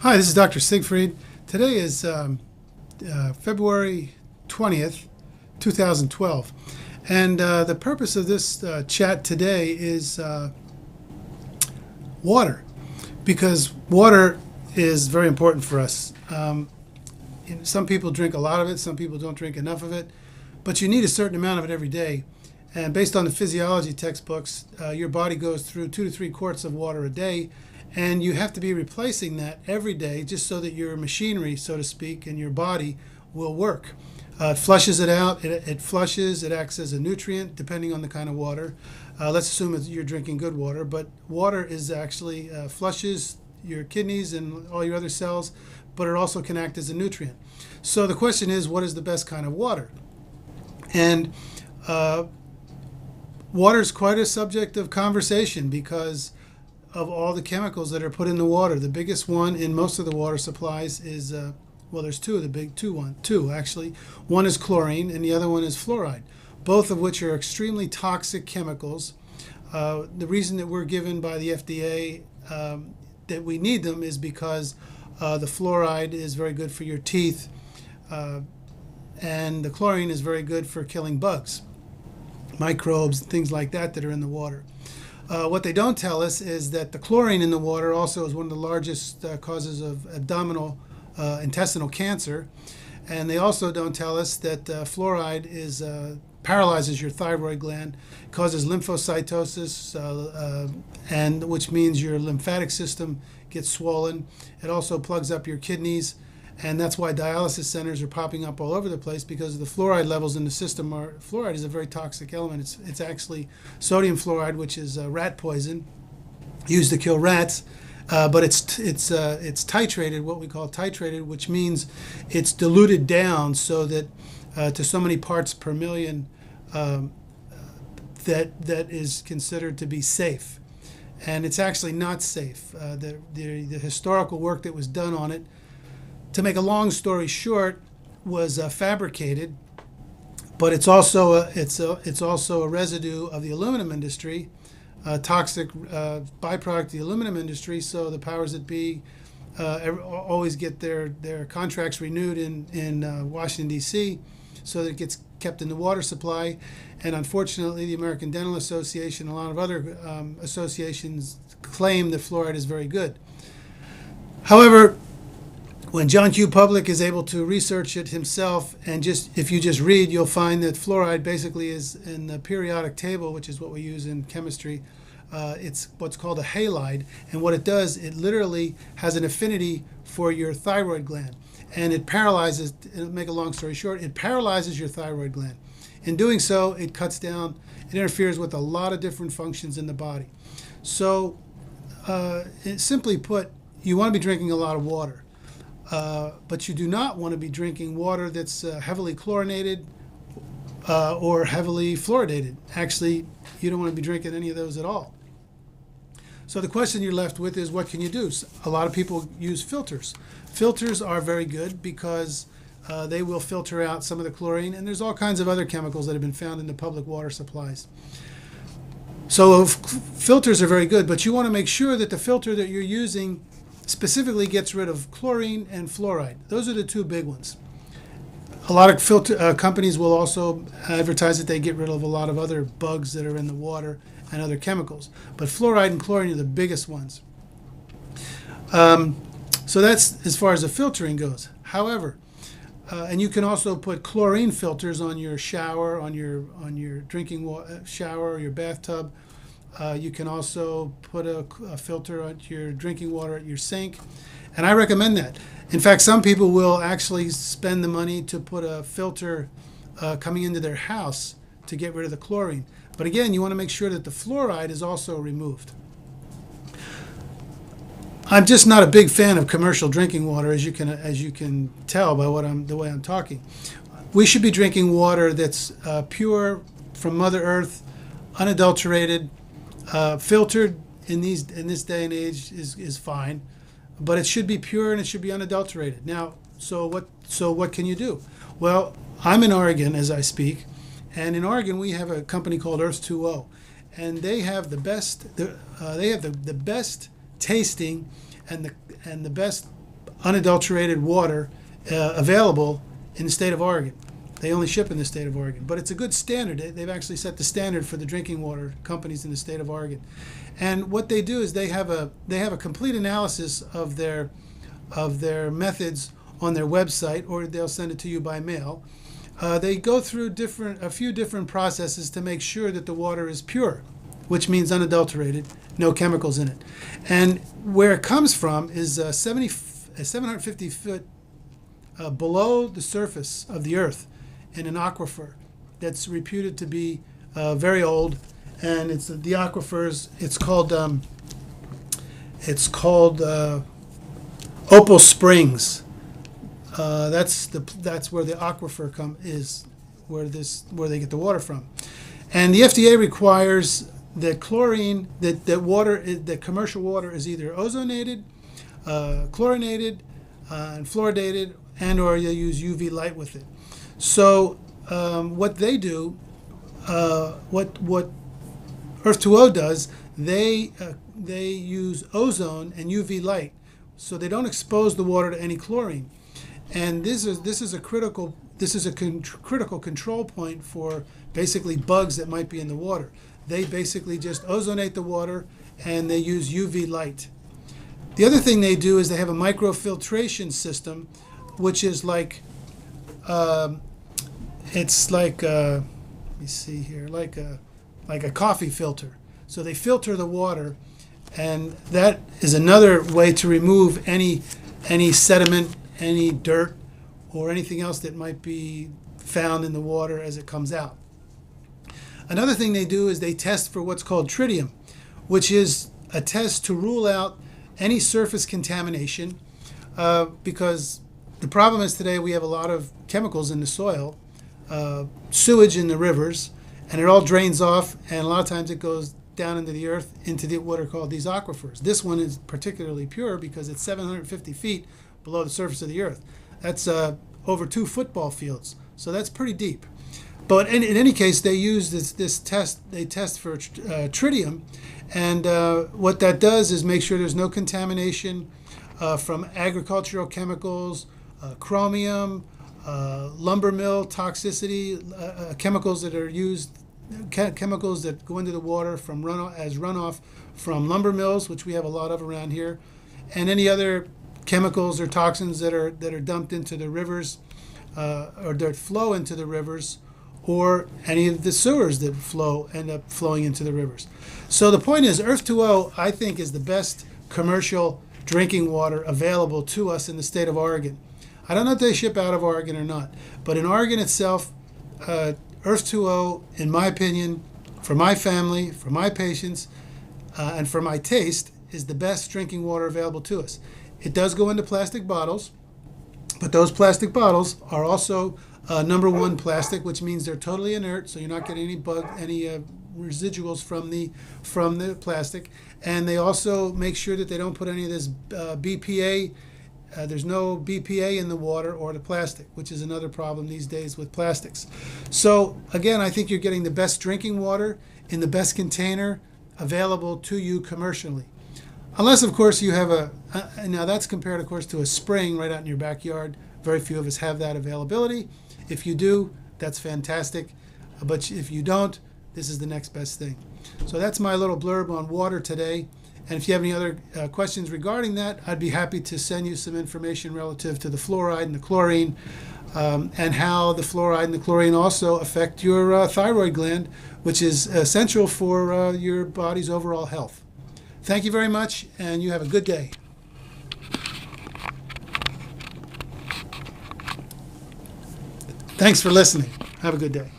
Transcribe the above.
Hi, this is Dr. Siegfried. Today is February 20th, 2012. And the purpose of this chat today is water, because water is very important for us. Some people drink a lot of it, some people don't drink enough of it, but you need a certain amount of it every day. And based on the physiology textbooks, your body goes through 2 to 3 quarts of water a day. And you have to be replacing that every day just so that your machinery, so to speak, and your body will work. It flushes it out. It flushes. It acts as a nutrient depending on the kind of water. Let's assume that you're drinking good water, but water is actually flushes your kidneys and all your other cells, but it also can act as a nutrient. So the question is, what is the best kind of water? And water is quite a subject of conversation because of all the chemicals that are put in the water. The biggest one in most of the water supplies is, well, there's two actually. One is chlorine and the other one is fluoride, both of which are extremely toxic chemicals. The reason that we're given by the FDA that we need them is because the fluoride is very good for your teeth, and the chlorine is very good for killing bugs, microbes, things like that that are in the water. What they don't tell us is that the chlorine in the water also is one of the largest causes of abdominal intestinal cancer. And they also don't tell us that fluoride paralyzes your thyroid gland, causes lymphocytosis, and which means your lymphatic system gets swollen. It also plugs up your kidneys. And that's why dialysis centers are popping up all over the place, because the fluoride levels in the system fluoride is a very toxic element. It's actually sodium fluoride, which is rat poison used to kill rats, but it's titrated, what we call titrated, which means it's diluted down so that to so many parts per million that is considered to be safe. And it's actually not safe. The historical work that was done on it, to make a long story short, was fabricated, but it's also a residue of the aluminum industry, a toxic byproduct of the aluminum industry. So the powers that be always get their contracts renewed in Washington, D.C., so that it gets kept in the water supply. And unfortunately, the American Dental Association and a lot of other associations claim that fluoride is very good. However, when John Q. Public is able to research it himself, and if you just read, you'll find that fluoride basically is in the periodic table, which is what we use in chemistry. It's what's called a halide, and what it does, it literally has an affinity for your thyroid gland, and it paralyzes. To make a long story short, it paralyzes your thyroid gland. In doing so, it interferes with a lot of different functions in the body. So, simply put, you want to be drinking a lot of water. But you do not want to be drinking water that's heavily chlorinated or heavily fluoridated. Actually, you don't want to be drinking any of those at all. So the question you're left with is, what can you do? A lot of people use filters. Filters are very good because they will filter out some of the chlorine, and there's all kinds of other chemicals that have been found in the public water supplies. So filters are very good, but you want to make sure that the filter that you're using specifically gets rid of chlorine and fluoride. Those are the two big ones. A lot of filter companies will also advertise that they get rid of a lot of other bugs that are in the water and other chemicals. But fluoride and chlorine are the biggest ones. So that's as far as the filtering goes. However, and you can also put chlorine filters on your shower, on your drinking shower or your bathtub. You can also put a filter on your drinking water at your sink, and I recommend that. In fact, some people will actually spend the money to put a filter coming into their house to get rid of the chlorine. But again, you want to make sure that the fluoride is also removed. I'm just not a big fan of commercial drinking water, as you can tell by the way I'm talking. We should be drinking water that's pure from Mother Earth, unadulterated. Filtered in this day and age is fine, but it should be pure and it should be unadulterated. Now, so what can you do? Well, I'm in Oregon as I speak, and in Oregon we have a company called Earth 2.0, and they have the best tasting and the best unadulterated water available in the state of Oregon. They only ship in the state of Oregon, but it's a good standard. They've actually set the standard for the drinking water companies in the state of Oregon. And what they do is they have a complete analysis of their methods on their website, or they'll send it to you by mail. They go through a few different processes to make sure that the water is pure, which means unadulterated, no chemicals in it. And where it comes from is 750 foot below the surface of the earth in an aquifer that's reputed to be very old, and it's the aquifers. It's called Opal Springs. That's where the aquifer is, where they get the water from. And the FDA requires that chlorine, that commercial water is either ozonated, chlorinated, and fluoridated, and/or you use UV light with it. So what they do, what Earth2O does, they use ozone and UV light, so they don't expose the water to any chlorine. And this is a critical control point for basically bugs that might be in the water. They basically just ozonate the water and they use UV light. The other thing they do is they have a microfiltration system, which is like let me see here, like a coffee filter. So they filter the water, and that is another way to remove any sediment, any dirt, or anything else that might be found in the water as it comes out. Another thing they do is they test for what's called tritium, which is a test to rule out any surface contamination, because the problem is today we have a lot of chemicals in the soil, sewage in the rivers, and it all drains off, and a lot of times it goes down into the earth, into what are called these aquifers. This one is particularly pure because it's 750 feet below the surface of the earth. That's over 2 football fields, so that's pretty deep. But in any case, they use this test. They test for tritium, and what that does is make sure there's no contamination from agricultural chemicals, chromium, lumber mill toxicity, chemicals that are used, chemicals that go into the water from runoff from lumber mills, which we have a lot of around here, and any other chemicals or toxins that are dumped into the rivers or that flow into the rivers, or any of the sewers that end up flowing into the rivers. So the point is, Earth2O, I think, is the best commercial drinking water available to us in the state of Oregon. I don't know if they ship out of Oregon or not, but in Oregon itself, Earth2O, in my opinion, for my family, for my patients, and for my taste, is the best drinking water available to us. It does go into plastic bottles, but those plastic bottles are also number 1 plastic, which means they're totally inert, so you're not getting any residuals from the plastic. And they also make sure that they don't put any of this BPA. There's no BPA in the water or the plastic, which is another problem these days with plastics. So again, I think you're getting the best drinking water in the best container available to you commercially. Unless, of course, you have now that's compared, of course, to a spring right out in your backyard. Very few of us have that availability. If you do, that's fantastic. But if you don't, this is the next best thing. So that's my little blurb on water today. And if you have any other questions regarding that, I'd be happy to send you some information relative to the fluoride and the chlorine, and how the fluoride and the chlorine also affect your thyroid gland, which is essential for your body's overall health. Thank you very much, and you have a good day. Thanks for listening. Have a good day.